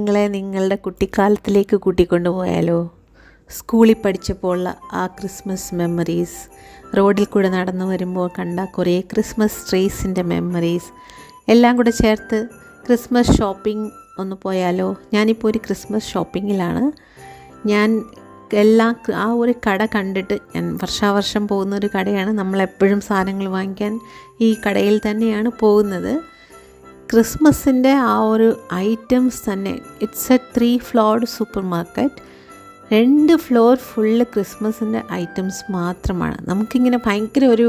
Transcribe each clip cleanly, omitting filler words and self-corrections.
നിങ്ങളെ നിങ്ങളുടെ കുട്ടിക്കാലത്തിലേക്ക് കൂട്ടിക്കൊണ്ടുപോയാലോ? സ്കൂളിൽ പഠിച്ചപ്പോൾ ആ ക്രിസ്മസ് മെമ്മറീസ്, റോഡിൽ കൂടെ നടന്നു വരുമ്പോൾ കണ്ട കുറേ ക്രിസ്മസ് ട്രീസിൻ്റെ മെമ്മറീസ് എല്ലാം കൂടെ ചേർത്ത് ക്രിസ്മസ് ഷോപ്പിംഗ് ഒന്ന് പോയാലോ? ഞാനിപ്പോൾ ഒരു ക്രിസ്മസ് ഷോപ്പിങ്ങിലാണ്. ഞാൻ ആ ഒരു കട കണ്ടിട്ട്, ഞാൻ വർഷാവർഷം പോകുന്നൊരു കടയാണ്. നമ്മളെപ്പോഴും സാധനങ്ങൾ വാങ്ങിക്കാൻ ഈ കടയിൽ തന്നെയാണ് പോകുന്നത്. ക്രിസ്മസിൻ്റെ ആ ഒരു ഐറ്റംസ് തന്നെ, it's a 3 floored supermarket. 2 floor full ക്രിസ്മസിൻ്റെ ഐറ്റംസ് മാത്രമാണ്. നമുക്കിങ്ങനെ ഭയങ്കര ഒരു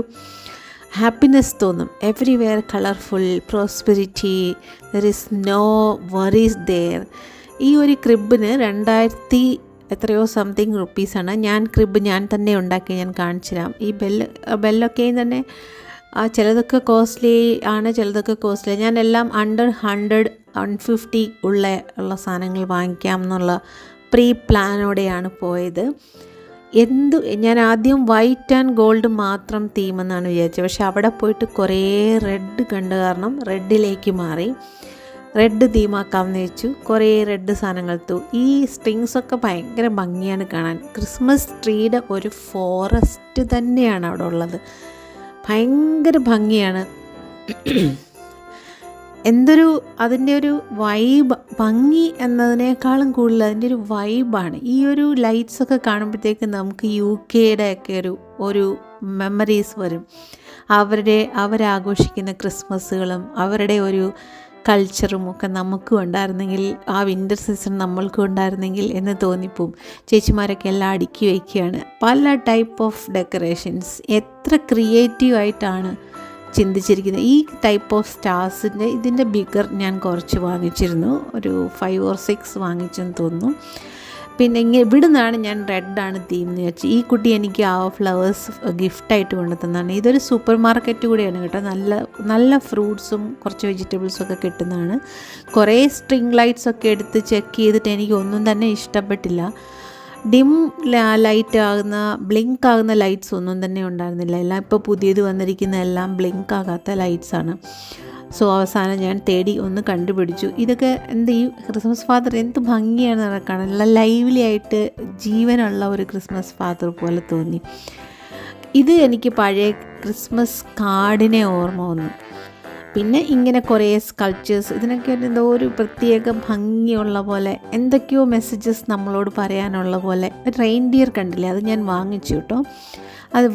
ഹാപ്പിനെസ് തോന്നും. Everywhere colourful, prosperity, there is no worries there. ഈ ഒരു ക്രിബിന് 2000 എത്രയോ സംതിങ് റുപ്പീസാണ്. ക്രിബ് ഞാൻ തന്നെ ഉണ്ടാക്കി, ഞാൻ കാണിച്ചു തരാം. ഈ ബെല്ലൊക്കെയും തന്നെ ചിലതൊക്കെ കോസ്റ്റ്ലി ആണ്, ചിലതൊക്കെ കോസ്റ്റ്ലി. ഞാൻ എല്ലാം അണ്ടർ 100, 150 ഉള്ള സാധനങ്ങൾ വാങ്ങിക്കാം എന്നുള്ള പ്രീ പ്ലാനോടെയാണ് പോയത്. ഞാൻ ആദ്യം വൈറ്റ് ആൻഡ് ഗോൾഡ് മാത്രം തീമെന്നാണ് വിചാരിച്ചത്. പക്ഷെ അവിടെ പോയിട്ട് കുറേ റെഡ് കണ്ട കാരണം റെഡിലേക്ക് മാറി. റെഡ് തീമാക്കാമെന്ന് വെച്ചു. കുറേ റെഡ് സാധനങ്ങൾ ഈ സ്ട്രിങ്സൊക്കെ ഭയങ്കര ഭംഗിയാണ് കാണാൻ. ക്രിസ്മസ് ട്രീയുടെ ഒരു ഫോറസ്റ്റ് തന്നെയാണ് അവിടെ ഉള്ളത്. ഭയങ്കര ഭംഗിയാണ്. അതിൻ്റെ ഒരു വൈബ്, ഭംഗി എന്നതിനേക്കാളും കൂടുതൽ അതിൻ്റെ ഒരു വൈബാണ്. ഈ ഒരു ലൈറ്റ്സൊക്കെ കാണുമ്പോഴത്തേക്ക് നമുക്ക് UK ഒക്കെ ഒരു മെമ്മറീസ് വരും. അവരാഘോഷിക്കുന്ന ക്രിസ്മസുകളും അവരുടെ ഒരു കൾച്ചറും ഒക്കെ നമുക്കും ഉണ്ടായിരുന്നെങ്കിൽ, ആ വിൻ്റർ സീസൺ നമ്മൾക്കും ഉണ്ടായിരുന്നെങ്കിൽ എന്ന് തോന്നിപ്പോവും. ചേച്ചിമാരൊക്കെ എല്ലാം അടുക്കി വയ്ക്കുകയാണ്, പല ടൈപ്പ് ഓഫ് ഡെക്കറേഷൻസ്. എത്ര ക്രിയേറ്റീവായിട്ടാണ് ചിന്തിച്ചിരിക്കുന്നത്. ഈ ടൈപ്പ് ഓഫ് സ്റ്റാർസിൻ്റെ ഇതിൻ്റെ ബിഗർ ഞാൻ കുറച്ച് വാങ്ങിച്ചിരുന്നു, ഒരു 5 or 6 വാങ്ങിച്ചെന്ന് തോന്നുന്നു. പിന്നെ ഇവിടെ നിന്നാണ് ഞാൻ റെഡാണ് തീം എന്ന് വെച്ച്. ഈ കുട്ടി എനിക്ക് ആ ഫ്ലവേഴ്സ് ഗിഫ്റ്റായിട്ട് കൊണ്ടു തന്നതാണ്. ഇതൊരു സൂപ്പർ മാർക്കറ്റ് കൂടിയാണ് കേട്ടോ. നല്ല ഫ്രൂട്ട്സും കുറച്ച് വെജിറ്റബിൾസും ഒക്കെ കിട്ടുന്നതാണ്. കുറേ സ്ട്രിങ് ലൈറ്റ്സൊക്കെ എടുത്ത് ചെക്ക് ചെയ്തിട്ട് എനിക്ക് ഒന്നും തന്നെ ഇഷ്ടപ്പെട്ടില്ല. ഡിം ലൈറ്റ് ആകുന്ന, ബ്ലിങ്ക് ആകുന്ന ലൈറ്റ്സ് ഒന്നും തന്നെ ഉണ്ടായിരുന്നില്ല. എല്ലാം ഇപ്പോൾ പുതിയത് വന്നിരിക്കുന്ന എല്ലാം ബ്ലിങ്ക് ആകാത്ത ലൈറ്റ്സാണ്. സോ അവസാനം ഞാൻ തേടി ഒന്ന് കണ്ടുപിടിച്ചു. ഇതൊക്കെ ഈ ക്രിസ്മസ് ഫാദർ എന്ത് ഭംഗിയാണ് നടക്കാൻ, നല്ല ലൈവ്ലി ആയിട്ട് ജീവനുള്ള ഒരു ക്രിസ്മസ് ഫാദർ പോലെ തോന്നി. ഇത് എനിക്ക് പഴയ ക്രിസ്മസ് കാർഡിനെ ഓർമ്മ വന്നു. പിന്നെ ഇങ്ങനെ കുറേ സ്കൾപ്ചേഴ്സ്, ഇതിനൊക്കെ എന്തോ ഒരു പ്രത്യേക ഭംഗിയുള്ള പോലെ, എന്തൊക്കെയോ മെസ്സേജസ് നമ്മളോട് പറയാനുള്ള പോലെ. റെയിൻഡിയർ കണ്ടില്ലേ, അത് ഞാൻ വാങ്ങിച്ചു കേട്ടോ. അത്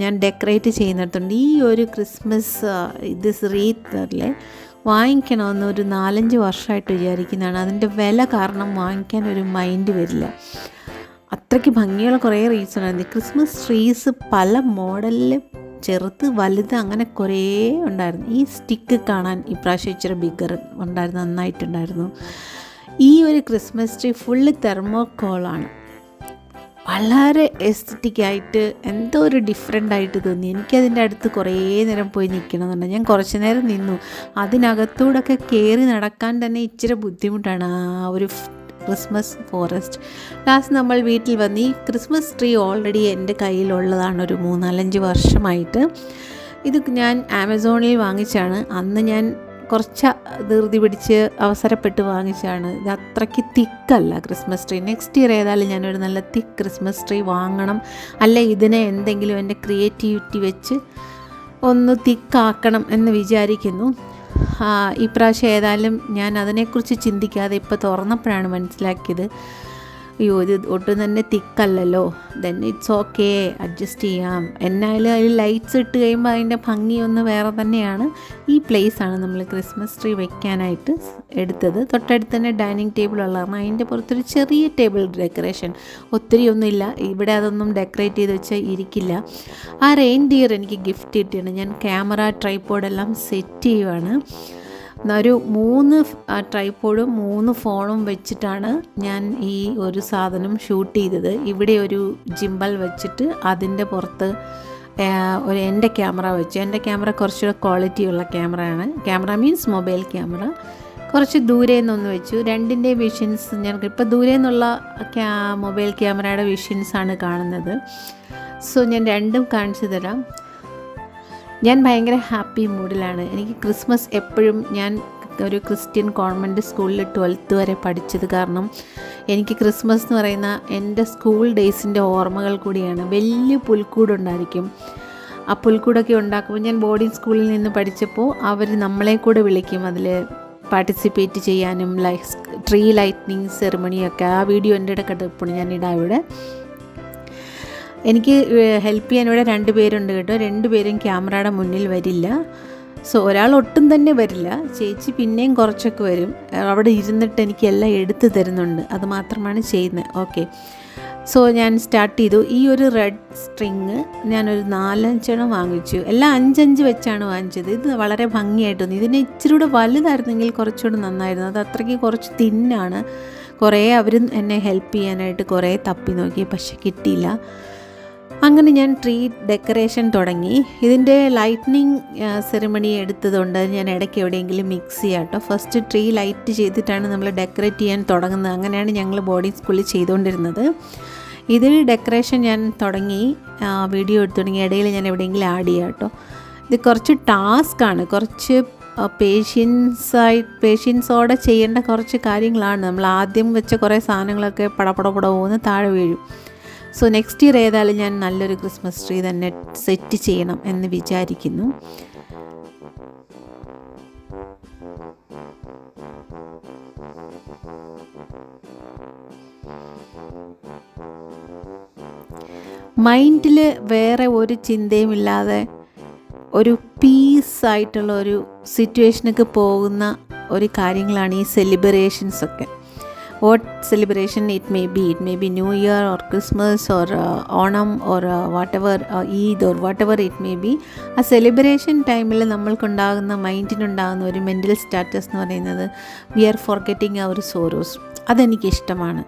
ഞാൻ ഡെക്കറേറ്റ് ചെയ്യുന്നിടത്തുണ്ട്. ഈ ഒരു ക്രിസ്മസ് റീത്തിലെ വാങ്ങിക്കണമെന്ന് ഒരു 4-5 വർഷമായിട്ട് വിചാരിക്കുന്നതാണ്. അതിൻ്റെ വില കാരണം വാങ്ങിക്കാൻ ഒരു മൈൻഡ് വരില്ല. അത്രയ്ക്ക് ഭംഗിയുള്ള കുറേ റീസണായിരുന്നു. ക്രിസ്മസ് ട്രീസ് പല മോഡലിൽ, ചെറുത് വലുത് അങ്ങനെ കുറേ ഉണ്ടായിരുന്നു. ഈ സ്റ്റിക്ക് കാണാൻ ഇപ്രാവശ്യം ഇച്ചിരി ബിഗർ ഉണ്ടായിരുന്നു, നന്നായിട്ടുണ്ടായിരുന്നു. ഈ ഒരു ക്രിസ്മസ് ട്രീ ഫുള്ള് തെർമോക്കോളാണ്. വളരെ എസ്തറ്റിക്കായിട്ട് എന്തോ ഒരു ഡിഫറെൻ്റായിട്ട് തോന്നി. എനിക്കതിൻ്റെ അടുത്ത് കുറേ നേരം പോയി നിൽക്കണമെന്നുണ്ട്. ഞാൻ കുറച്ച് നേരം നിന്നു. അതിനകത്തൂടൊക്കെ കയറി നടക്കാൻ തന്നെ ഇച്ചിരി ബുദ്ധിമുട്ടാണ്, ആ ഒരു ക്രിസ്മസ് ഫോറസ്റ്റ്. ലാസ്റ്റ് നമ്മൾ വീട്ടിൽ വന്ന്, ഈ ക്രിസ്മസ് ട്രീ ഓൾറെഡി എൻ്റെ കയ്യിലുള്ളതാണ് ഒരു 3-4-5 വർഷമായിട്ട്. ഇത് ഞാൻ ആമസോണിൽ വാങ്ങിച്ചാണ്. അന്ന് ഞാൻ കുറച്ച് ധൃതി പിടിച്ച് അവസരപ്പെട്ട് വാങ്ങിച്ചാണ്. ഇത് അത്രയ്ക്ക് തിക്കല്ല ക്രിസ്മസ് ട്രീ. നെക്സ്റ്റ് ഇയർ ഏതായാലും ഞാനൊരു നല്ല തിക്ക് ക്രിസ്മസ് ട്രീ വാങ്ങണം. അല്ലെ ഇതിനെ എന്തെങ്കിലും എൻ്റെ ക്രിയേറ്റിവിറ്റി വെച്ച് ഒന്ന് തിക്കാക്കണം എന്ന് വിചാരിക്കുന്നു. ഇപ്രാവശ്യം ഏതായാലും ഞാൻ അതിനെക്കുറിച്ച് ചിന്തിക്കാതെ ഇപ്പോൾ തുറന്നപ്പോഴാണ് മനസ്സിലാക്കിയത്, അയ്യോ ഇത് ഒട്ടും തന്നെ തിക്കല്ലല്ലോ. ദെൻ ഇറ്റ്സ് ഓക്കെ, അഡ്ജസ്റ്റ് ചെയ്യാം. എന്നാലും അതിൽ ലൈറ്റ്സ് ഇട്ട് കഴിയുമ്പോൾ അതിൻ്റെ ഭംഗി ഒന്ന് വേറെ തന്നെയാണ്. ഈ പ്ലേസാണ് നമ്മൾ ക്രിസ്മസ് ട്രീ വെക്കാനായിട്ട് എടുത്തത്. തൊട്ടടുത്ത് തന്നെ ഡൈനിങ് ടേബിൾ ഉള്ളതാണ്. അതിൻ്റെ പുറത്തൊരു ചെറിയ ടേബിൾ ഡെക്കറേഷൻ, ഒത്തിരി ഒന്നുമില്ല. ഇവിടെ അതൊന്നും ഡെക്കറേറ്റ് ചെയ്ത് വെച്ചാൽ ഇരിക്കില്ല. ആ റെയിൻഡിയർ എനിക്ക് ഗിഫ്റ്റ് കിട്ടിയാണ്. ഞാൻ ക്യാമറ ട്രൈപോഡെല്ലാം സെറ്റ് ചെയ്യുവാണ്. ഒരു 3 ട്രൈപോഡും 3 ഫോണും വെച്ചിട്ടാണ് ഞാൻ ഈ ഒരു സാധനം ഷൂട്ട് ചെയ്തത്. ഇവിടെ ഒരു ജിംബൽ വെച്ചിട്ട് അതിൻ്റെ പുറത്ത് എൻ്റെ ക്യാമറ വെച്ചു. എൻ്റെ ക്യാമറ കുറച്ചുകൂടെ ക്വാളിറ്റിയുള്ള ക്യാമറയാണ്. Camera means mobile camera. കുറച്ച് ദൂരെ നിന്നൊന്ന് വെച്ചു. രണ്ടിൻ്റെ വിഷൻസ് ഞാൻ ഇപ്പോൾ ദൂരെ നിന്നുള്ള മൊബൈൽ ക്യാമറയുടെ വിഷൻസാണ് കാണുന്നത്. സോ ഞാൻ രണ്ടും കാണിച്ചു തരാം. ഞാൻ ഭയങ്കര ഹാപ്പി മൂഡിലാണ്. എനിക്ക് ക്രിസ്മസ് എപ്പോഴും ഞാൻ ഒരു ക്രിസ്ത്യൻ കോൺവെൻറ്റ് സ്കൂളിൽ 12th വരെ പഠിച്ചത് കാരണം എനിക്ക് ക്രിസ്മസ് എന്ന് പറയുന്ന എൻ്റെ സ്കൂൾ ഡേയ്സിൻ്റെ ഓർമ്മകൾ കൂടിയാണ്. വലിയ പുൽക്കൂടുണ്ടായിരിക്കും. ആ പുൽക്കൂടൊക്കെ ഉണ്ടാക്കുമ്പോൾ ഞാൻ ബോർഡിംഗ് സ്കൂളിൽ നിന്ന് പഠിച്ചപ്പോൾ അവർ നമ്മളെ കൂടെ വിളിക്കും അതിൽ പാർട്ടിസിപ്പേറ്റ് ചെയ്യാനും, ട്രീ ലൈറ്റ്നിങ് സെറിമണിയൊക്കെ. ആ വീഡിയോ എൻ്റെ ഇടയ്ക്ക് ഇപ്പോൾ ഞാൻ ഇടാം ഇവിടെ. എനിക്ക് ഹെൽപ്പ് ചെയ്യാൻ ഇവിടെ 2 പേരുണ്ട് കേട്ടോ. 2 പേരും ക്യാമറയുടെ മുന്നിൽ വരില്ല. സോ ഒരാൾ ഒട്ടും തന്നെ വരില്ല. ചേച്ചി പിന്നെയും കുറച്ചൊക്കെ വരും. അവിടെ ഇരുന്നിട്ട് എനിക്ക് എല്ലാം എടുത്തു തരുന്നുണ്ട്. അത് മാത്രമാണ് ചെയ്യുന്നത്. ഓക്കെ, സോ ഞാൻ സ്റ്റാർട്ട് ചെയ്തു. ഈ ഒരു റെഡ് സ്ട്രിങ് ഞാനൊരു 4-5 വാങ്ങിച്ചു. എല്ലാം 5-5 വെച്ചാണ് വാങ്ങിച്ചത്. ഇത് വളരെ ഭംഗിയായിട്ട് തോന്നി. ഇതിന് ഇച്ചിരി കൂടെ വലുതായിരുന്നെങ്കിൽ കുറച്ചുകൂടെ നന്നായിരുന്നു. അത് അത്രയ്ക്ക് കുറച്ച് തിന്നാണ്. കുറേ അവരും എന്നെ ഹെൽപ്പ് ചെയ്യാനായിട്ട് കുറേ തപ്പി നോക്കി, പക്ഷെ കിട്ടിയില്ല. അങ്ങനെ ഞാൻ ട്രീ ഡെക്കറേഷൻ തുടങ്ങി. ഇതിൻ്റെ ലൈറ്റ്നിങ് സെറിമണി എടുത്തതുകൊണ്ട് ഞാൻ ഇടയ്ക്ക് എവിടെയെങ്കിലും മിക്സ് ചെയ്യാം കേട്ടോ. ഫസ്റ്റ് ട്രീ ലൈറ്റ് ചെയ്തിട്ടാണ് നമ്മൾ ഡെക്കറേറ്റ് ചെയ്യാൻ തുടങ്ങുന്നത്. അങ്ങനെയാണ് ഞങ്ങൾ ബോർഡിംഗ് സ്കൂളിൽ ചെയ്തുകൊണ്ടിരുന്നത്. ഇതിൽ ഡെക്കറേഷൻ ഞാൻ തുടങ്ങി, വീഡിയോ എടുത്തു തുടങ്ങി. ഇടയിൽ ഞാൻ എവിടെയെങ്കിലും ആഡ് ചെയ്യാം കേട്ടോ. ഇത് കുറച്ച് ടാസ്ക്കാണ്. കുറച്ച് പേഷ്യൻസോടെ ചെയ്യേണ്ട കുറച്ച് കാര്യങ്ങളാണ്. നമ്മൾ ആദ്യം വെച്ച കുറേ സാധനങ്ങളൊക്കെ പടപടപടന്ന് താഴെ വീഴും. സോ നെക്സ്റ്റ് ഇയർ ഏതായാലും ഞാൻ നല്ലൊരു ക്രിസ്മസ് ട്രീ തന്നെ സെറ്റ് ചെയ്യണം എന്ന് വിചാരിക്കുന്നു. മൈൻഡിൽ വേറെ ഒരു ചിന്തയുമില്ലാതെ ഒരു പീസായിട്ടുള്ള ഒരു സിറ്റുവേഷനൊക്കെ പോകുന്ന ഒരു കാര്യങ്ങളാണ് ഈ സെലിബ്രേഷൻസൊക്കെ. What celebration it may be New Year or Christmas or Onam or whatever, Eid or whatever it may be. ആ സെലിബ്രേഷൻ ടൈമിൽ നമ്മൾക്കുണ്ടാകുന്ന മൈൻഡിനുണ്ടാകുന്ന ഒരു മെൻ്റൽ സ്റ്റാറ്റസ് എന്ന് പറയുന്നത് വി ആർ ഫോർഗെറ്റിംഗ് അവർ സോറോസ്. അതെനിക്കിഷ്ടമാണ്.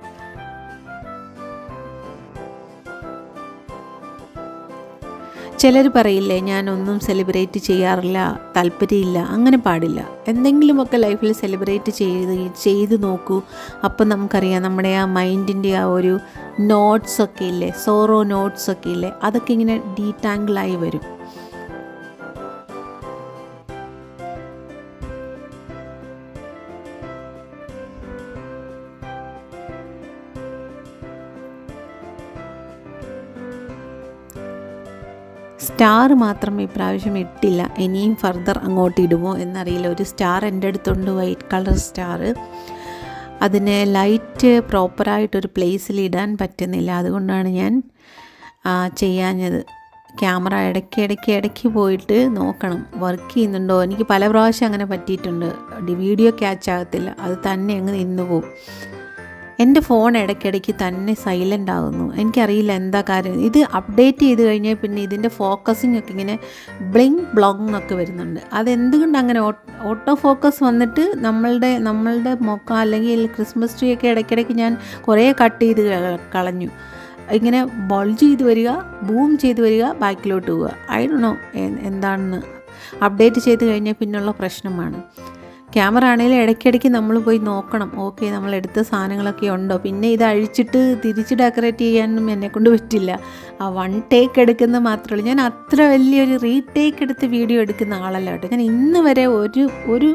ചിലർ പറയില്ലേ ഞാനൊന്നും സെലിബ്രേറ്റ് ചെയ്യാറില്ല, താല്പര്യമില്ല. അങ്ങനെ പാടില്ല. എന്തെങ്കിലുമൊക്കെ ലൈഫിൽ സെലിബ്രേറ്റ് ചെയ്ത് നോക്കൂ. അപ്പം നമുക്കറിയാം നമ്മുടെ ആ മൈൻഡിൻ്റെ ആ ഒരു നോട്ട്സൊക്കെ ഇല്ലേ, സോറോ നോട്ട്സൊക്കെ ഇല്ലേ, അതൊക്കെ ഇങ്ങനെ ഡീറ്റാങ്കിളായി വരും. സ്റ്റാർ മാത്രം ഇപ്രാവശ്യം ഇട്ടില്ല. ഇനിയും ഫർദർ അങ്ങോട്ട് ഇടുമോ എന്നറിയില്ല. ഒരു സ്റ്റാർ എൻ്റെ അടുത്തുണ്ട്, വൈറ്റ് കളർ സ്റ്റാർ. അതിന് ലൈറ്റ് പ്രോപ്പറായിട്ടൊരു പ്ലേസിൽ ഇടാൻ പറ്റുന്നില്ല. അതുകൊണ്ടാണ് ഞാൻ ചെയ്യാഞ്ഞത്. ക്യാമറ ഇടയ്ക്ക് പോയിട്ട് നോക്കണം വർക്ക് ചെയ്യുന്നുണ്ടോ. എനിക്ക് പല പ്രാവശ്യം അങ്ങനെ പറ്റിയിട്ടുണ്ട്. വീഡിയോ ക്യാച്ച് ആകത്തില്ല, അത് തന്നെ അങ്ങ് നിന്ന് പോവും. എൻ്റെ ഫോൺ ഇടയ്ക്കിടയ്ക്ക് തന്നെ സൈലൻ്റ് ആകുന്നു. എനിക്കറിയില്ല എന്താ കാര്യം. ഇത് അപ്ഡേറ്റ് ചെയ്ത് കഴിഞ്ഞാൽ പിന്നെ ഇതിൻ്റെ ഫോക്കസിങ് ഒക്കെ ഇങ്ങനെ ബ്ലോങ് എന്നൊക്കെ വരുന്നുണ്ട്. അതെന്തുകൊണ്ട് അങ്ങനെ ഓട്ടോ ഫോക്കസ് വന്നിട്ട് നമ്മളുടെ മുഖം അല്ലെങ്കിൽ ക്രിസ്മസ് ട്രീ ഒക്കെ ഇടയ്ക്കിടയ്ക്ക് ഞാൻ കുറേ കട്ട് ചെയ്ത് കളഞ്ഞു. ഇങ്ങനെ ബൾജ് ചെയ്ത് വരിക, ബൂം ചെയ്ത് വരിക, ബാക്കിലോട്ട് പോവുക. ഐ ഡോണ്ട് നോ എന്താണെന്ന്. അപ്ഡേറ്റ് ചെയ്ത് കഴിഞ്ഞാൽ പിന്നുള്ള പ്രശ്നമാണ്. ക്യാമറ ആണെങ്കിലും ഇടയ്ക്കിടയ്ക്ക് നമ്മൾ പോയി നോക്കണം. ഓക്കെ, നമ്മൾ എടുത്ത സാധനങ്ങളൊക്കെ ഉണ്ടോ. പിന്നെ ഇത് അഴിച്ചിട്ട് തിരിച്ച് ഡെക്കറേറ്റ് ചെയ്യാനൊന്നും എന്നെക്കൊണ്ട് പറ്റില്ല. ആ 1 ടേക്ക് എടുക്കുന്ന മാത്രമേ ഉള്ളൂ. ഞാൻ അത്ര വലിയൊരു റീടേക്ക് എടുത്ത് വീഡിയോ എടുക്കുന്ന ആളല്ല കേട്ടോ. ഞാൻ ഇന്ന് വരെ ഒരു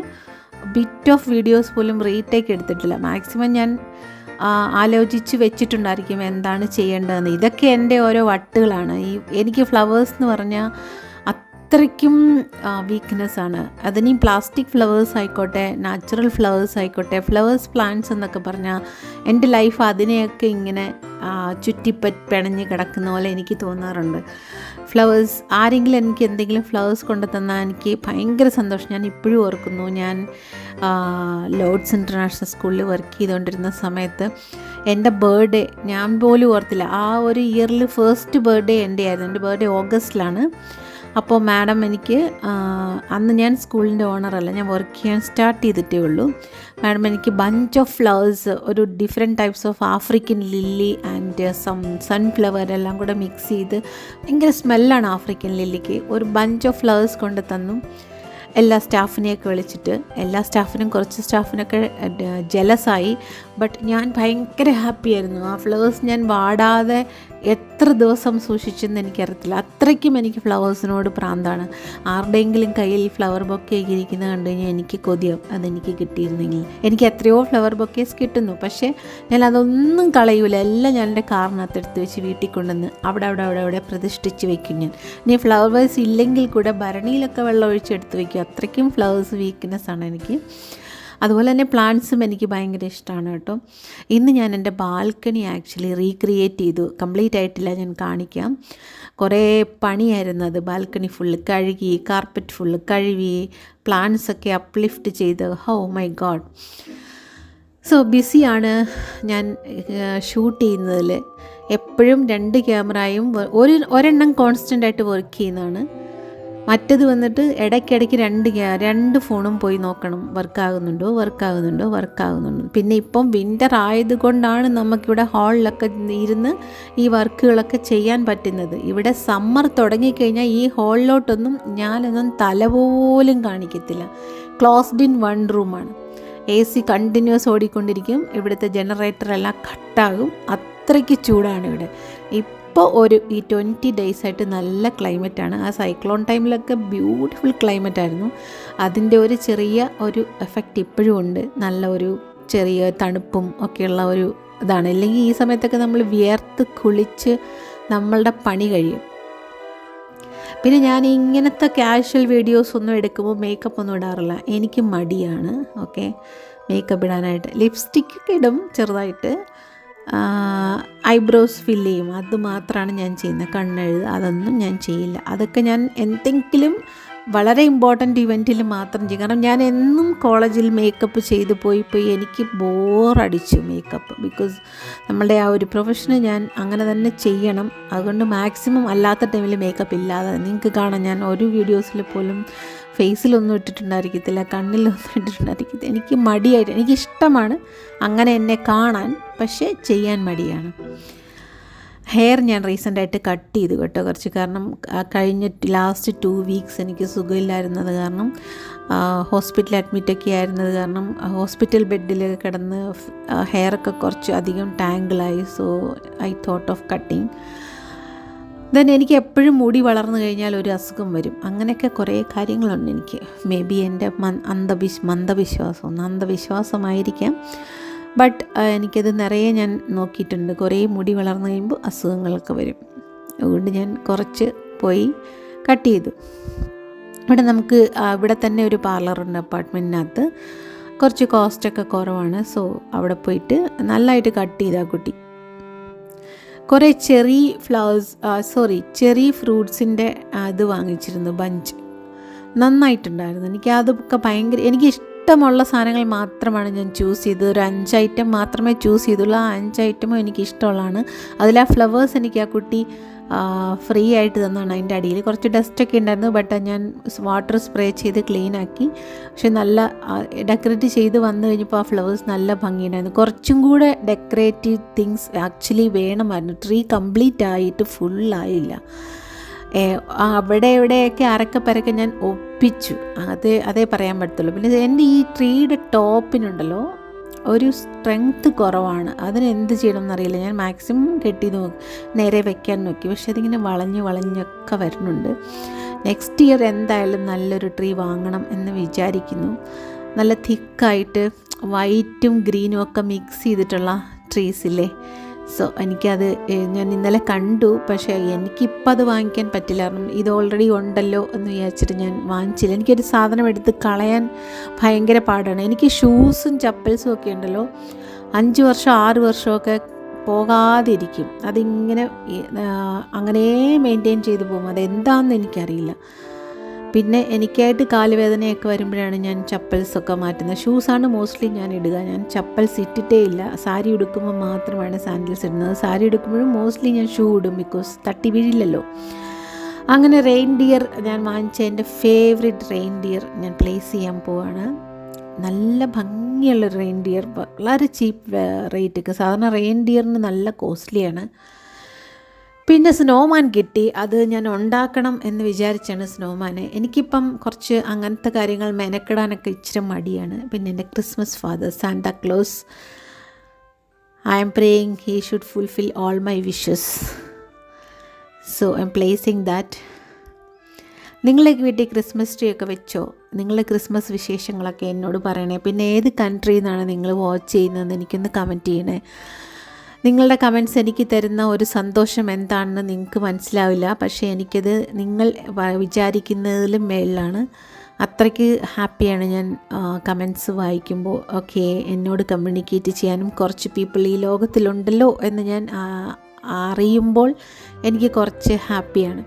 ബിറ്റ് ഓഫ് വീഡിയോസ് പോലും റീടേക്ക് എടുത്തിട്ടില്ല. മാക്സിമം ഞാൻ ആലോചിച്ച് വെച്ചിട്ടുണ്ടായിരിക്കും എന്താണ് ചെയ്യേണ്ടതെന്ന്. ഇതൊക്കെ എൻ്റെ ഓരോ വട്ടുകളാണ്. എനിക്ക് ഫ്ലവേഴ്സ് എന്ന് പറഞ്ഞാൽ അത്രയ്ക്കും വീക്ക്നെസ്സാണ്. അതിന് പ്ലാസ്റ്റിക് ഫ്ലവേഴ്സ് ആയിക്കോട്ടെ, നാച്ചുറൽ ഫ്ലവേഴ്സ് ആയിക്കോട്ടെ, ഫ്ലവേഴ്സ് പ്ലാന്റ്സ് എന്നൊക്കെ പറഞ്ഞാൽ എൻ്റെ ലൈഫ് അതിനെയൊക്കെ ഇങ്ങനെ പിണഞ്ഞ് കിടക്കുന്ന പോലെ എനിക്ക് തോന്നാറുണ്ട്. ഫ്ലവേഴ്സ് ആരെങ്കിലും എനിക്ക് എന്തെങ്കിലും ഫ്ലവേഴ്സ് കൊണ്ട് തന്നാൽ എനിക്ക് ഭയങ്കര സന്തോഷം. ഞാൻ ഇപ്പോഴും ഓർക്കുന്നു, ഞാൻ ലോർഡ്സ് ഇൻ്റർനാഷണൽ സ്കൂളിൽ വർക്ക് ചെയ്തുകൊണ്ടിരുന്ന സമയത്ത് എൻ്റെ ബർത്ത്ഡേ ഞാൻ പോലും ഓർത്തില്ല. ആ ഒരു ഇയറിൽ ഫസ്റ്റ് ബർത്ത്ഡേ എൻ്റെ ആയിരുന്നു. എൻ്റെ ബർത്ത്ഡേ ഓഗസ്റ്റിലാണ്. അപ്പോൾ മാഡം എനിക്ക് അന്ന് ഞാൻ സ്കൂളിൻ്റെ ഓണറല്ല, ഞാൻ വർക്ക് ചെയ്യാൻ സ്റ്റാർട്ട് ചെയ്തിട്ടേ ഉള്ളൂ. മാഡം എനിക്ക് ബഞ്ച് ഓഫ് ഫ്ലവേഴ്സ്, ഒരു different types of African lily and sunflower എല്ലാം കൂടെ മിക്സ് ചെയ്ത്, ഭയങ്കര സ്മെല്ലാണ് ആഫ്രിക്കൻ ലില്ലിക്ക്, ഒരു ബഞ്ച് ഓഫ് ഫ്ലവേഴ്സ് കൊണ്ട് തന്നു. എല്ലാ സ്റ്റാഫിനെയൊക്കെ വിളിച്ചിട്ട്, എല്ലാ സ്റ്റാഫിനും കുറച്ച് സ്റ്റാഫിനൊക്കെ ജലസായി. ബട്ട് ഞാൻ ഭയങ്കര ഹാപ്പിയായിരുന്നു. ആ ഫ്ലവേഴ്സ് ഞാൻ വാടാതെ എത്ര ദിവസം സൂക്ഷിച്ചെന്ന് എനിക്കറിയത്തില്ല. അത്രയ്ക്കും എനിക്ക് ഫ്ലവേഴ്സിനോട് പ്രാന്താണ്. ആരുടെയെങ്കിലും കയ്യിൽ ഫ്ലവർ ബൊക്കെയൊക്കെ ഇരിക്കുന്നത് കണ്ടു കഴിഞ്ഞാൽ എനിക്ക് കൊതിയാവും അതെനിക്ക് കിട്ടിയിരുന്നെങ്കിൽ. എനിക്ക് എത്രയോ ഫ്ലവർ ബൊക്കേസ് കിട്ടുന്നു, പക്ഷേ ഞാൻ അതൊന്നും കളയൂല. എല്ലാം ഞാൻ എൻ്റെ കാറിനകത്ത് എടുത്ത് വെച്ച് വീട്ടിൽ കൊണ്ടുവന്ന് അവിടെ പ്രതിഷ്ഠിച്ച് വെക്കും ഞാൻ. ഇനി ഫ്ലവേഴ്സ് ഇല്ലെങ്കിൽ കൂടെ ഭരണിയിലൊക്കെ വെള്ളം ഒഴിച്ചെടുത്ത് വയ്ക്കും. അത്രയ്ക്കും ഫ്ലവേഴ്സ് വീക്ക്നെസ്സാണ് എനിക്ക്. അതുപോലെ തന്നെ പ്ലാന്റ്സും എനിക്ക് ഭയങ്കര ഇഷ്ടമാണ് കേട്ടോ. ഇന്ന് ഞാൻ എൻ്റെ ബാൽക്കണി ആക്ച്വലി റീക്രിയേറ്റ് ചെയ്തു. കംപ്ലീറ്റ് ആയിട്ടില്ല, ഞാൻ കാണിക്കാം. കുറേ പണിയായിരുന്നു അത്. ബാൽക്കണി ഫുള്ള് കഴുകി, കാർപ്പറ്റ് ഫുള്ള് കഴുകി, പ്ലാന്റ്സൊക്കെ അപ്ലിഫ്റ്റ് ചെയ്ത്. ഹോ മൈ ഗോഡ്, സോ ബിസിയാണ് ഞാൻ ഷൂട്ട് ചെയ്യുന്നതിൽ. എപ്പോഴും 2 ക്യാമറയും ഒരെണ്ണം കോൺസ്റ്റൻ്റായിട്ട് വർക്ക് ചെയ്യുന്നതാണ്. മറ്റത് വന്നിട്ട് ഇടയ്ക്കിടയ്ക്ക് 2 ഫോണും പോയി നോക്കണം, വർക്കാകുന്നുണ്ടോ. പിന്നെ ഇപ്പം വിൻ്റർ ആയതുകൊണ്ടാണ് നമുക്കിവിടെ ഹാളിലൊക്കെ ഇരുന്ന് ഈ വർക്കുകളൊക്കെ ചെയ്യാൻ പറ്റുന്നത്. ഇവിടെ സമ്മർ തുടങ്ങിക്കഴിഞ്ഞാൽ ഈ ഹാളിലോട്ടൊന്നും ഞാനൊന്നും തല പോലും കാണിക്കത്തില്ല. ക്ലോസ്ഡ് ഇൻ 1 റൂമാണ്. AC കണ്ടിന്യൂസ് ഓടിക്കൊണ്ടിരിക്കും. ഇവിടുത്തെ ജനറേറ്ററെല്ലാം കട്ടാകും. അത്രയ്ക്ക് ചൂടാണ് ഇവിടെ. ഇപ്പോൾ ഈ 20 days ആയിട്ട് നല്ല ക്ലൈമറ്റാണ്. ആ സൈക്ലോൺ ടൈമിലൊക്കെ ബ്യൂട്ടിഫുൾ ക്ലൈമറ്റായിരുന്നു. അതിൻ്റെ ഒരു ചെറിയ എഫക്റ്റ് ഇപ്പോഴും ഉണ്ട്. നല്ല ഒരു ചെറിയ തണുപ്പും ഒക്കെയുള്ള ഒരു ഇതാണ്. ഇല്ലെങ്കിൽ ഈ സമയത്തൊക്കെ നമ്മൾ വിയർത്ത് കുളിച്ച് നമ്മളുടെ പണി കഴിയും. പിന്നെ ഞാൻ ഇങ്ങനത്തെ കാഷ്വൽ വീഡിയോസ് ഒന്നും എടുക്കുമ്പോൾ മേക്കപ്പ് ഒന്നും ഇടാറില്ല. എനിക്ക് മടിയാണ്. ഓക്കെ, മേക്കപ്പ് ഇടാനായിട്ട്. ലിപ്സ്റ്റിക്കൊക്കെ ഇടും ചെറുതായിട്ട്. ഐബ്രോസ് ഫില്ല് ചെയ്യും, അത് മാത്രമാണ് ഞാൻ ചെയ്യുന്നത്. കണ്ണെഴുതുക അതൊന്നും ഞാൻ ചെയ്യില്ല. അതൊക്കെ ഞാൻ എന്തെങ്കിലും വളരെ ഇമ്പോർട്ടൻ്റ് ഇവൻറ്റിൽ മാത്രം ചെയ്യും. കാരണം ഞാൻ എന്നും കോളേജിൽ മേക്കപ്പ് ചെയ്ത് പോയി എനിക്ക് ബോറടിച്ചു മേക്കപ്പ്. ബിക്കോസ് നമ്മളുടെ ആ ഒരു പ്രൊഫഷന് ഞാൻ അങ്ങനെ തന്നെ ചെയ്യണം. അതുകൊണ്ട് മാക്സിമം അല്ലാത്ത ടൈമിൽ മേക്കപ്പ് ഇല്ലാതെ നിങ്ങൾക്ക് കാണാം. ഞാൻ ഒരു വീഡിയോസിൽ പോലും ഫേസിലൊന്നും ഇട്ടിട്ടുണ്ടായിരിക്കത്തില്ല, കണ്ണിലൊന്നും ഇട്ടിട്ടുണ്ടായിരിക്കത്തില്ല. എനിക്ക് മടിയായിട്ട്, എനിക്കിഷ്ടമാണ് അങ്ങനെ എന്നെ കാണാൻ, പക്ഷേ ചെയ്യാൻ മടിയാണ്. ഹെയർ ഞാൻ റീസെൻ്റായിട്ട് കട്ട് ചെയ്തു കേട്ടോ കുറച്ച്. കാരണം കഴിഞ്ഞ ലാസ്റ്റ് 2 weeks എനിക്ക് സുഖമില്ലായിരുന്നത് കാരണം, ഹോസ്പിറ്റലിൽ അഡ്മിറ്റൊക്കെ ആയിരുന്നത് കാരണം ഹോസ്പിറ്റൽ ബെഡിൽ കിടന്ന് ഹെയറൊക്കെ കുറച്ച് അധികം ടാങ്കിളായി. So I thought of cutting. Then എനിക്ക് എപ്പോഴും മുടി വളർന്നു കഴിഞ്ഞാൽ ഒരു അസുഖം വരും. അങ്ങനെയൊക്കെ കുറേ കാര്യങ്ങളുണ്ട് എനിക്ക്. മേ ബി എൻ്റെ അന്ധവിശ്വാസമായിരിക്കാം. ബട്ട് എനിക്കത് നിറയെ ഞാൻ നോക്കിയിട്ടുണ്ട്. കുറേ മുടി വളർന്നു കഴിയുമ്പോൾ അസുഖങ്ങളൊക്കെ വരും. അതുകൊണ്ട് ഞാൻ കുറച്ച് പോയി കട്ട് ചെയ്തു. ഇവിടെ തന്നെ ഒരു പാർലറുണ്ട് അപ്പാർട്ട്മെൻറ്റിനകത്ത്. കുറച്ച് കോസ്റ്റൊക്കെ കുറവാണ്. സോ അവിടെ പോയിട്ട് നല്ലതായിട്ട് കട്ട് ചെയ്താൽ കുട്ടി. കുറേ ചെറി ഫ്രൂട്ട്സിൻ്റെ അത് വാങ്ങിച്ചിരുന്നു, ബഞ്ച്. നന്നായിട്ടുണ്ടായിരുന്നു. എനിക്കതൊക്കെ എനിക്കിഷ്ടമുള്ള സാധനങ്ങൾ മാത്രമാണ് ഞാൻ ചൂസ് ചെയ്തത്. ഒരു 5 ഐറ്റം മാത്രമേ ചൂസ് ചെയ്തുള്ളൂ. ആ 5 ഐറ്റമും എനിക്കിഷ്ടമുള്ളതാണ്. അതിൽ ആ ഫ്ലവേഴ്സ് എനിക്ക് ആ കുട്ടി ഫ്രീ ആയിട്ട് തന്നാണ്. അതിൻ്റെ അടിയിൽ കുറച്ച് ഡസ്റ്റൊക്കെ ഉണ്ടായിരുന്നു. ബട്ട് ഞാൻ വാട്ടർ സ്പ്രേ ചെയ്ത് ക്ലീനാക്കി. പക്ഷെ നല്ല ഡെക്കറേറ്റ് ചെയ്ത് വന്നു കഴിഞ്ഞപ്പോൾ ആ ഫ്ലവേഴ്സ് നല്ല ഭംഗിയുണ്ടായിരുന്നു. കുറച്ചും കൂടെ ഡെക്കറേറ്റീവ് തിങ്സ് ആക്ച്വലി വേണമായിരുന്നു. ട്രീ കംപ്ലീറ്റ് ആയിട്ട് ഫുള്ളായില്ല. അവിടെ എവിടെയൊക്കെ അരക്കപ്പരക്കെ ഞാൻ ഒപ്പിച്ചു, അതേ പറയാൻ പറ്റത്തുള്ളൂ. പിന്നെ എൻ്റെ ഈ ട്രീയുടെ ടോപ്പിനുണ്ടല്ലോ ഒരു സ്ട്രെങ്ത്ത് കുറവാണ്. അതിന് എന്ത് ചെയ്യണം എന്നറിയില്ല. ഞാൻ മാക്സിമം കെട്ടി നേരെ വെക്കാൻ നോക്കി, പക്ഷെ അതിങ്ങനെ വളഞ്ഞൊക്കെ വരുന്നുണ്ട്. നെക്സ്റ്റ് ഇയർ എന്തായാലും നല്ലൊരു ട്രീ വാങ്ങണം എന്ന് വിചാരിക്കുന്നു. നല്ല തിക്കായിട്ട് വൈറ്റും ഗ്രീനും ഒക്കെ മിക്സ് ചെയ്തിട്ടുള്ള ട്രീസില്ലേ. സോ എനിക്കത് ഞാൻ ഇന്നലെ കണ്ടു. പക്ഷേ എനിക്കിപ്പോൾ അത് വാങ്ങിക്കാൻ പറ്റില്ല. കാരണം ഇത് ഓൾറെഡി ഉണ്ടല്ലോ എന്ന് വിചാരിച്ചിട്ട് ഞാൻ വാങ്ങിച്ചില്ല. എനിക്കൊരു സാധനം എടുത്ത് കളയാൻ ഭയങ്കര പാടാണ്. എനിക്ക് ഷൂസും ചപ്പൽസും ഒക്കെ ഉണ്ടല്ലോ 5 വർഷം 6 വർഷമൊക്കെ പോകാതിരിക്കും. അതിങ്ങനെ അങ്ങനെ മെയിൻറ്റെയിൻ ചെയ്തു പോകും. അതെന്താണെന്ന് എനിക്കറിയില്ല. പിന്നെ എനിക്കായിട്ട് കാലുവേദനയൊക്കെ വരുമ്പോഴാണ് ഞാൻ ചപ്പൽസൊക്കെ മാറ്റുന്നത്. ഷൂസാണ് മോസ്റ്റ്ലി ഞാൻ ഇടുക. ഞാൻ ചപ്പൽസ് ഇട്ടിട്ടേ ഇല്ല. സാരി ഉടുക്കുമ്പോൾ മാത്രമാണ് സാൻഡിൽസ് ഇടുന്നത്. സാരി ഉടുക്കുമ്പോഴും മോസ്റ്റ്ലി ഞാൻ ഷൂ ഇടും, ബിക്കോസ് തട്ടി വീഴില്ലല്ലോ. അങ്ങനെ റെയിൻഡിയർ ഞാൻ വാങ്ങിച്ച എൻ്റെ ഫേവറേറ്റ് റെയിൻഡിയർ ഞാൻ പ്ലേസ് ചെയ്യാൻ പോവാണ്. നല്ല ഭംഗിയുള്ള റെയിൻഡിയർ, വളരെ ചീപ്പ് റേറ്റൊക്കെ. സാധാരണ റെയിൻഡിയറിന് നല്ല കോസ്റ്റ്ലിയാണ്. പിന്നെ സ്നോമാൻ കിട്ടി. അത് ഞാൻ ഉണ്ടാക്കണം എന്ന് വിചാരിച്ചാണ് സ്നോമാനെ. എനിക്കിപ്പം കുറച്ച് അങ്ങനത്തെ കാര്യങ്ങൾ മെനക്കെടാനൊക്കെ ഇച്ചിരി മടിയാണ്. പിന്നെ എൻ്റെ Christmas father Santa Claus, I am praying he should fulfil all my wishes. So I am placing that. നിങ്ങളെ വീട്ടിൽ ക്രിസ്മസ് ട്രീ ഒക്കെ വെച്ചോ? നിങ്ങളുടെ ക്രിസ്മസ് വിശേഷങ്ങളൊക്കെ എന്നോട് പറയണേ. പിന്നെ ഏത് കൺട്രിയിൽ നിന്നാണ് നിങ്ങൾ വാച്ച് ചെയ്യുന്നതെന്ന് എനിക്കൊന്ന് കമൻറ്റ് ചെയ്യണേ. നിങ്ങളുടെ കമൻറ്റ്സ് എനിക്ക് തരുന്ന ഒരു സന്തോഷം എന്താണെന്ന് നിങ്ങൾക്ക് മനസ്സിലാവില്ല. പക്ഷേ എനിക്കത് നിങ്ങൾ വിചാരിക്കുന്നതിലും മേളിലാണ്. അത്രയ്ക്ക് ഹാപ്പിയാണ് ഞാൻ കമൻറ്റ്സ് വായിക്കുമ്പോൾ. ഓക്കെ, എന്നോട് കമ്മ്യൂണിക്കേറ്റ് ചെയ്യാനും കുറച്ച് പീപ്പിൾ ഈ ലോകത്തിലുണ്ടല്ലോ എന്ന് ഞാൻ അറിയുമ്പോൾ എനിക്ക് കുറച്ച് ഹാപ്പിയാണ്.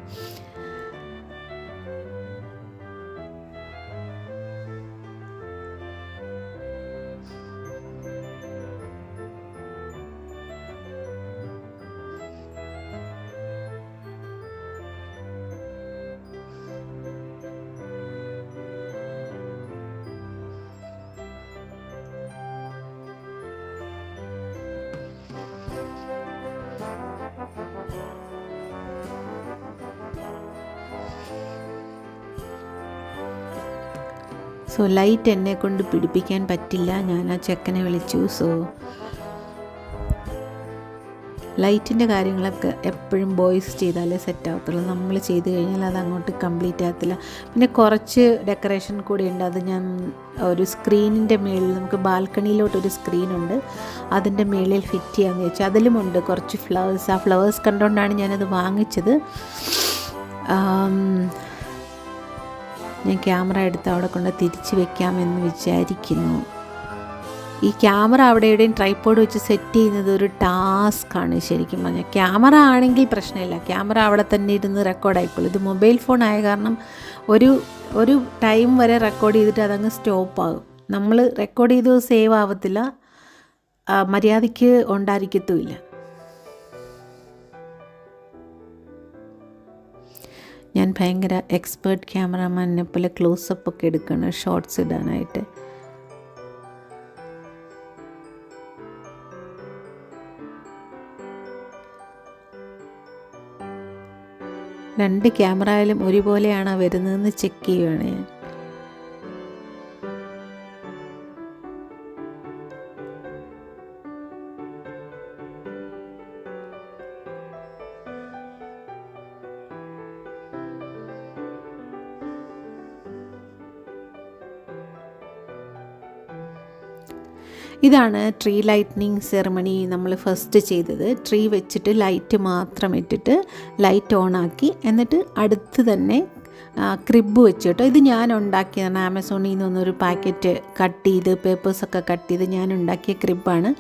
സോ ലൈറ്റ് എന്നെ കൊണ്ട് പിടിപ്പിക്കാൻ പറ്റില്ല. ഞാൻ ആ ചെക്കനെ വിളിച്ചു. സോ ലൈറ്റിൻ്റെ കാര്യങ്ങളൊക്കെ എപ്പോഴും ബോയ്സ് ചെയ്താലേ സെറ്റ് ആവത്തുള്ളൂ. നമ്മൾ ചെയ്ത് കഴിഞ്ഞാൽ അത് അങ്ങോട്ട് കംപ്ലീറ്റ് ആകത്തില്ല. പിന്നെ കുറച്ച് ഡെക്കറേഷൻ കൂടി ഉണ്ട്. അത് ഞാൻ ഒരു സ്ക്രീനിൻ്റെ മുകളിൽ, നമുക്ക് ബാൽക്കണിയിലോട്ടൊരു സ്ക്രീനുണ്ട്, അതിൻ്റെ മുകളിൽ ഫിറ്റ് ചെയ്യാമെന്ന് വെച്ചാൽ. അതിലുമുണ്ട് കുറച്ച് ഫ്ലവേഴ്സ്. ആ ഫ്ലവേഴ്സ് കണ്ടുകൊണ്ടാണ് ഞാനത് വാങ്ങിച്ചത്. ഞാൻ ക്യാമറ എടുത്ത് അവിടെ കൊണ്ട് തിരിച്ച് വെക്കാമെന്ന് വിചാരിക്കുന്നു. ഈ ക്യാമറ അവിടെ എവിടെയും ട്രൈപോഡ് വെച്ച് സെറ്റ് ചെയ്യുന്നത് ഒരു ടാസ്ക്കാണ് ശരിക്കും പറഞ്ഞാൽ. ക്യാമറ ആണെങ്കിൽ പ്രശ്നമില്ല, ക്യാമറ അവിടെ തന്നെ ഇരുന്ന് റെക്കോർഡായിക്കോളും. ഇത് മൊബൈൽ ഫോൺ ആയ കാരണം ഒരു ടൈം വരെ റെക്കോർഡ് ചെയ്തിട്ട് അതങ്ങ് സ്റ്റോപ്പാകും. നമ്മൾ റെക്കോർഡ് ചെയ്ത് സേവ് ആവത്തില്ല, മര്യാദയ്ക്ക് ഉണ്ടായിരിക്കത്തുമില്ല. ഞാൻ ഭയങ്കര എക്സ്പേർട്ട് ക്യാമറാമാനെ പോലെ ക്ലോസപ്പ് ഒക്കെ എടുക്കണം ഷോർട്സ് ഇടാനായിട്ട്. രണ്ട് ക്യാമറയിലും ഒരുപോലെയാണോ വരുന്നതെന്ന് ചെക്ക് ചെയ്യുകയാണ് ഞാൻ. ഇതാണ് ട്രീ ലൈറ്റ്നിങ് സെറമണി നമ്മൾ ഫസ്റ്റ് ചെയ്തത്. ട്രീ വെച്ചിട്ട് ലൈറ്റ് മാത്രം ഇട്ടിട്ട് ലൈറ്റ് ഓണാക്കി, എന്നിട്ട് അടുത്ത് തന്നെ ക്രിബ് വെച്ചിട്ടോ. ഇത് ഞാൻ ഉണ്ടാക്കിയതാണ്. ആമസോണിൽ നിന്നൊരു പാക്കറ്റ് കട്ട് ചെയ്ത് പേപ്പേഴ്സൊക്കെ കട്ട് ചെയ്ത് ഞാൻ ഉണ്ടാക്കിയ ക്രിബാണ്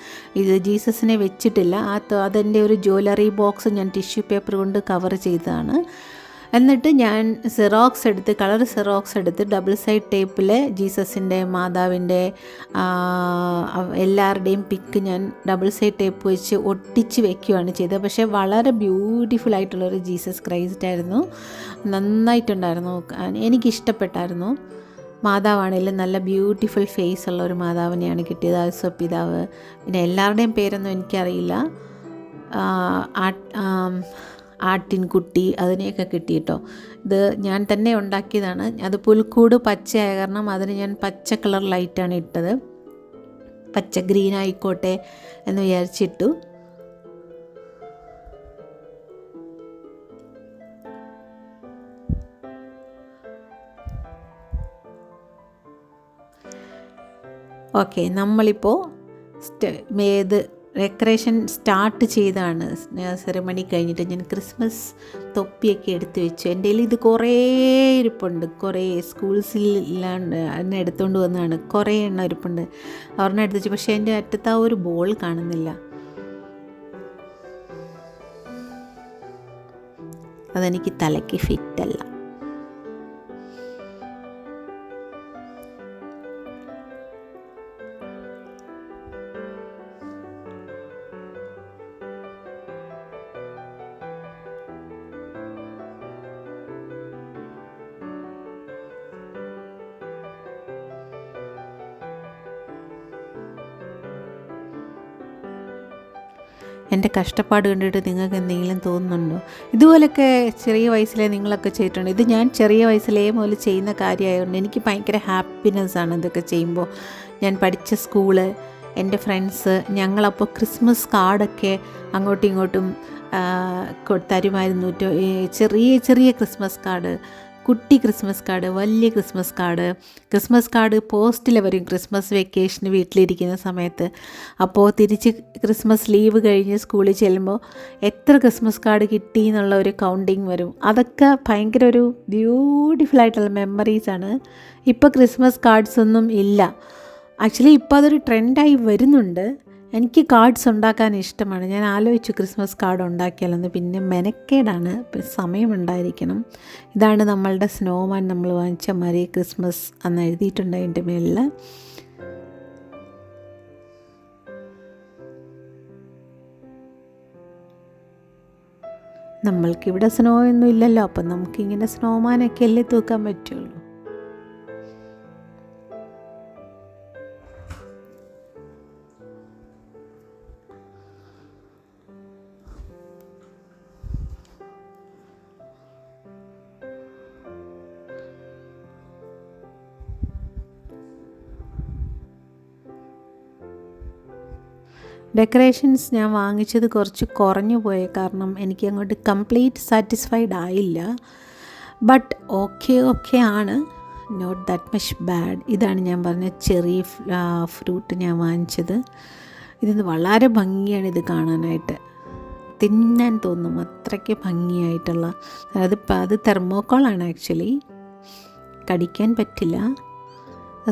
ഇത്. ജീസസിനെ വെച്ചിട്ടില്ല. അതിൻ്റെ ഒരു ജ്വല്ലറി ബോക്സ് ഞാൻ ടിഷ്യൂ പേപ്പർ കൊണ്ട് കവർ ചെയ്തതാണ്. എന്നിട്ട് ഞാൻ കളർ സെറോക്സ് എടുത്ത് ഡബിൾ സൈഡ് ടേപ്പിൽ ജീസസിൻ്റെ, മാതാവിൻ്റെ, എല്ലാവരുടെയും പിക്ക് ഞാൻ ഡബിൾ സൈഡ് ടേപ്പ് വെച്ച് ഒട്ടിച്ച് വെക്കുകയാണ് ചെയ്തത്. പക്ഷേ വളരെ ബ്യൂട്ടിഫുൾ ആയിട്ടുള്ളൊരു ജീസസ് ക്രൈസ്റ്റ് ആയിരുന്നു. നന്നായിട്ടുണ്ടായിരുന്നു, എനിക്കിഷ്ടപ്പെട്ടായിരുന്നു. മാതാവാണെങ്കിലും നല്ല ബ്യൂട്ടിഫുൾ ഫേസ് ഉള്ള ഒരു മാതാവിനെയാണ് കിട്ടിയത്. ഔസപിതാവ്, പിന്നെ എല്ലാവരുടെയും പേരൊന്നും എനിക്കറിയില്ല. ആട്ടിൻകുട്ടി, അതിനെയൊക്കെ കിട്ടി കേട്ടോ. ഇത് ഞാൻ തന്നെ ഉണ്ടാക്കിയതാണ്. അത് പുൽക്കൂട് പച്ചയായ കാരണം അതിന് ഞാൻ പച്ച കളർ ലൈറ്റാണ് ഇട്ടത്. പച്ച ഗ്രീൻ ആയിക്കോട്ടെ എന്ന് വിചാരിച്ചിട്ടു. ഓക്കെ, നമ്മളിപ്പോൾ ഡെക്കറേഷൻ സ്റ്റാർട്ട് ചെയ്താണ്. സെറമണി കഴിഞ്ഞിട്ട് ഞാൻ ക്രിസ്മസ് തൊപ്പിയൊക്കെ എടുത്ത് വെച്ചു. എൻ്റെ കയ്യിൽ ഇത് കുറേ ഇരിപ്പുണ്ട്. കുറേ സ്കൂൾസിലാണ് എന്നെ എടുത്തുകൊണ്ട് വന്നതാണ്. കുറേ എണ്ണം ഇരിപ്പുണ്ട്. ഒരെണ്ണം എടുത്ത് വെച്ചു. പക്ഷേ എൻ്റെ അറ്റത്ത് ആ ഒരു ബോൾ കാണുന്നില്ല. അതെനിക്ക് തലയ്ക്ക് ഫിറ്റല്ല. എൻ്റെ കഷ്ടപ്പാട് കണ്ടിട്ട് നിങ്ങൾക്ക് എന്തെങ്കിലും തോന്നുന്നുണ്ടോ? ഇതുപോലൊക്കെ ചെറിയ വയസ്സിലേ നിങ്ങളൊക്കെ ചെയ്തിട്ടുണ്ട്. ഇത് ഞാൻ ചെറിയ വയസ്സിലേ മുതൽ ചെയ്യുന്ന കാര്യമായതുകൊണ്ട് എനിക്ക് ഭയങ്കര ഹാപ്പിനെസ്സാണ് ഇതൊക്കെ ചെയ്യുമ്പോൾ. ഞാൻ പഠിച്ച സ്കൂള്, എൻ്റെ ഫ്രണ്ട്സ് ഞങ്ങളപ്പോൾ ക്രിസ്മസ് കാർഡൊക്കെ അങ്ങോട്ടും ഇങ്ങോട്ടും തരുമായിരുന്നു. ചെറിയ ചെറിയ ക്രിസ്മസ് കാർഡ്, കുട്ടി ക്രിസ്മസ് കാർഡ്, വലിയ ക്രിസ്മസ് കാർഡ് പോസ്റ്റിൽ വരും ക്രിസ്മസ് വെക്കേഷന് വീട്ടിലിരിക്കുന്ന സമയത്ത്. അപ്പോൾ തിരിച്ച് ക്രിസ്മസ് ലീവ് കഴിഞ്ഞ് സ്കൂളിൽ ചെല്ലുമ്പോൾ എത്ര ക്രിസ്മസ് കാർഡ് കിട്ടി എന്നുള്ള ഒരു കൗണ്ടിങ് വരും. അതൊക്കെ ഭയങ്കര ഒരു ബ്യൂട്ടിഫുൾ ആയിട്ടുള്ള മെമ്മറീസാണ്. ഇപ്പോൾ ക്രിസ്മസ് കാർഡ്സ് ഒന്നും ഇല്ല. ആക്ച്വലി ഇപ്പോൾ അതൊരു ട്രെൻഡായി വരുന്നുണ്ട്. എനിക്ക് കാർഡ്സ് ഉണ്ടാക്കാൻ ഇഷ്ടമാണ്. ഞാൻ ആലോചിച്ചു ക്രിസ്മസ് കാർഡ് ഉണ്ടാക്കിയാലെന്ന്. പിന്നെ മെനക്കേടാണ്, സമയമുണ്ടായിരിക്കണം. ഇതാണ് നമ്മളുടെ സ്നോമാൻ നമ്മൾ വാങ്ങിച്ച മരി ക്രിസ്മസ് എന്ന് എഴുതിയിട്ടുണ്ട് അതിൻ്റെ മേളിൽ. നമ്മൾക്കിവിടെ സ്നോ ഒന്നും ഇല്ലല്ലോ, അപ്പം നമുക്കിങ്ങനെ സ്നോമാനൊക്കെ അല്ലേ തൂക്കാൻ പറ്റുള്ളൂ. ഡെക്കറേഷൻസ് ഞാൻ വാങ്ങിച്ചത് കുറച്ച് കുറഞ്ഞു പോയ കാരണം എനിക്ക് അങ്ങോട്ട് കംപ്ലീറ്റ് സാറ്റിസ്ഫൈഡ് ആയില്ല. ബട്ട് ഓക്കെ ആണ്, നോട്ട് ദാറ്റ് മച്ച് ബാഡ്. ഇതാണ് ഞാൻ പറഞ്ഞ ചെറിയ ഫ്രൂട്ട് ഞാൻ വാങ്ങിച്ചത്. ഇതിന് വളരെ ഭംഗിയാണ് ഇത് കാണാനായിട്ട്, തിന്നാൻ തോന്നും അത്രയ്ക്ക് ഭംഗിയായിട്ടുള്ള. അത് തെർമോക്കോളാണ് ആക്ച്വലി, കടിക്കാൻ പറ്റില്ല.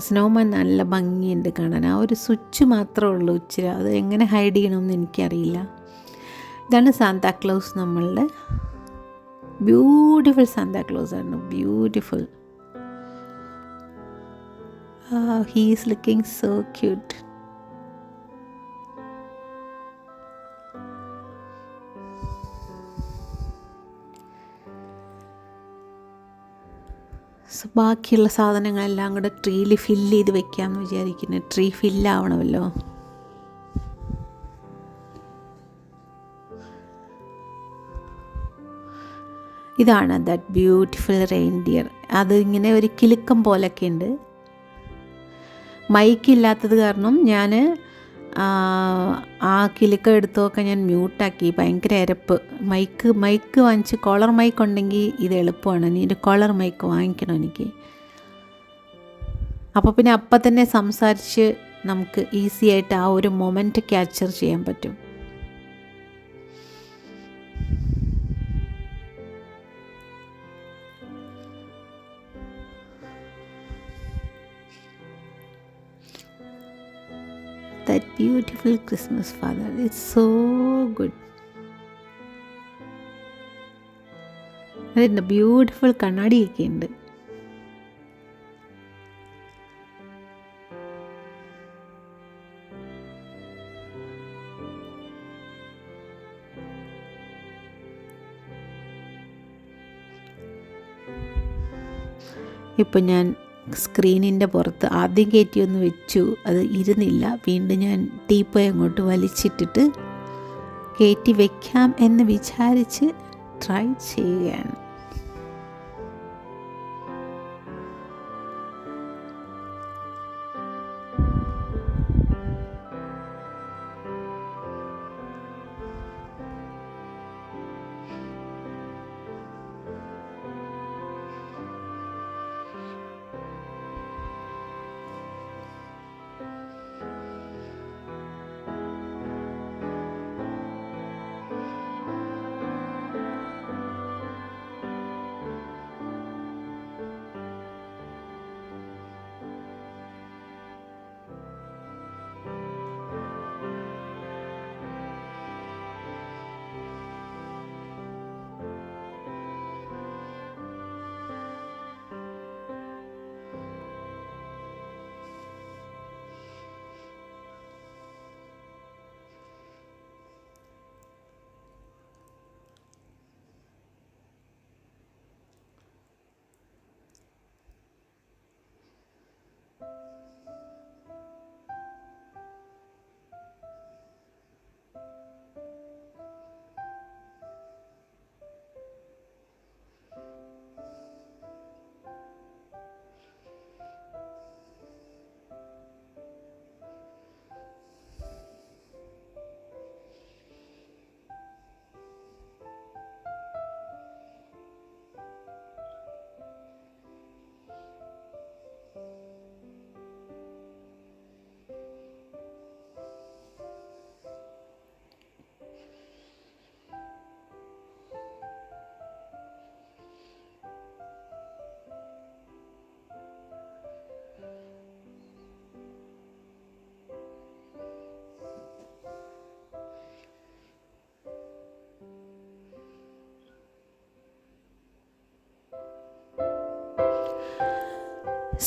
സ്നോമാൻ നല്ല ഭംഗിയുണ്ട് കാണാൻ. ആ ഒരു സ്വിച്ച് മാത്രമേ ഉള്ളൂ ഇച്ചിരി, അത് എങ്ങനെ ഹൈഡ് ചെയ്യണമെന്ന് എനിക്കറിയില്ല. ഇതാണ് സാന്താക്ലോസ്, നമ്മളുടെ ബ്യൂട്ടിഫുൾ സാന്താക്ലോസ് ആണ്, beautiful. He is looking so cute. ബാക്കിയുള്ള സാധനങ്ങളെല്ലാം കൂടെ ട്രീയിൽ ഫില്ല് ചെയ്ത് വെക്കാമെന്ന് വിചാരിക്കുന്നത്. ട്രീ ഫില്ലാവണമല്ലോ. ഇതാണ് ദാറ്റ് ബ്യൂട്ടിഫുൾ റെയിൻഡിയർ. അത് ഇങ്ങനെ ഒരു കിലുക്കം പോലൊക്കെ ഉണ്ട്. മൈക്കില്ലാത്തത് കാരണം ഞാൻ ആ കിലുക്കം എടുത്തൊക്കെ ഞാൻ മ്യൂട്ടാക്കി. ഭയങ്കര എരപ്പ്. മൈക്ക് വാങ്ങിച്ച് കോളർ മൈക്ക് ഉണ്ടെങ്കിൽ ഇത് എളുപ്പമാണ്. ഇനി ഒരു കോളർ മൈക്ക് വാങ്ങിക്കണം എനിക്ക്. അപ്പോൾ പിന്നെ അപ്പം തന്നെ സംസാരിച്ച് നമുക്ക് ഈസി ആയിട്ട് ആ ഒരു മൊമെൻറ്റ് ക്യാപ്ചർ ചെയ്യാൻ പറ്റും. That beautiful Christmas father, it's so good. അതിൻ്റെ ബ്യൂട്ടിഫുൾ കണ്ണാടിയൊക്കെ ഉണ്ട്. ഇപ്പം ഞാൻ സ്ക്രീനിൻ്റെ പുറത്ത് ആദ്യം കയറ്റി ഒന്ന് വെച്ചു, അത് ഇരുന്നില്ല. വീണ്ടും ഞാൻ ടീപ്പോയി അങ്ങോട്ട് വലിച്ചിട്ടിട്ട് കയറ്റി വയ്ക്കാം എന്ന് വിചാരിച്ച് ട്രൈ ചെയ്യുകയാണ്.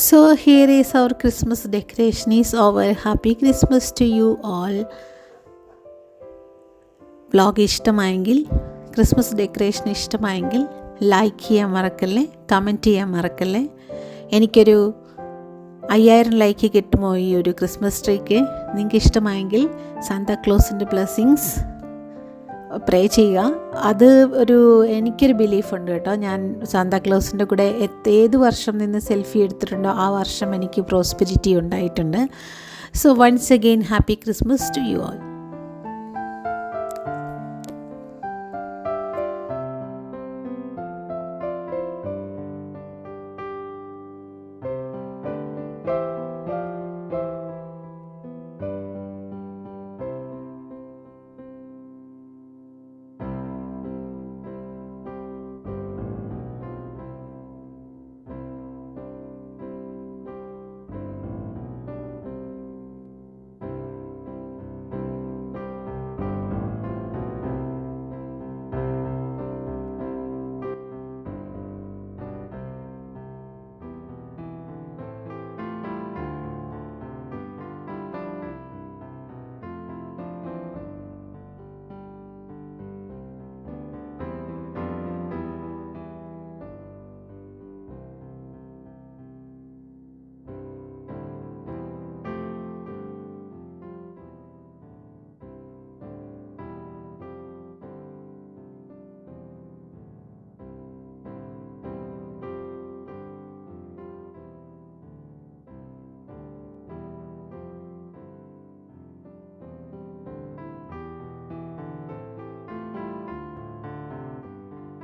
So here is our Christmas decoration is over. Happy Christmas to you all. Vlog ഇഷ്ടമായെങ്കിൽ, ക്രിസ്മസ് ഡെക്കറേഷൻ ഇഷ്ടമായെങ്കിൽ ലൈക്ക് ചെയ്യാൻ മറക്കല്ലേ, കമൻറ്റ് ചെയ്യാൻ മറക്കല്ലേ. എനിക്കൊരു 5000 ലൈക്ക് കിട്ടുമോ ഈ ഒരു ക്രിസ്മസ് ട്രീക്ക്? നിങ്ങൾക്ക് ഇഷ്ടമായെങ്കിൽ സാന്താക്ലോസിൻ്റെ ബ്ലെസ്സിങ്സ് പ്രേ ചെയ്യുക. അത് എനിക്കൊരു ബിലീഫുണ്ട് കേട്ടോ. ഞാൻ സാന്താക്ലോസിൻ്റെ കൂടെ ഏത് വർഷം നിന്ന് സെൽഫി എടുത്തിട്ടുണ്ടോ ആ വർഷം എനിക്ക് പ്രോസ്പെരിറ്റി ഉണ്ടായിട്ടുണ്ട്. So once again happy Christmas to you all.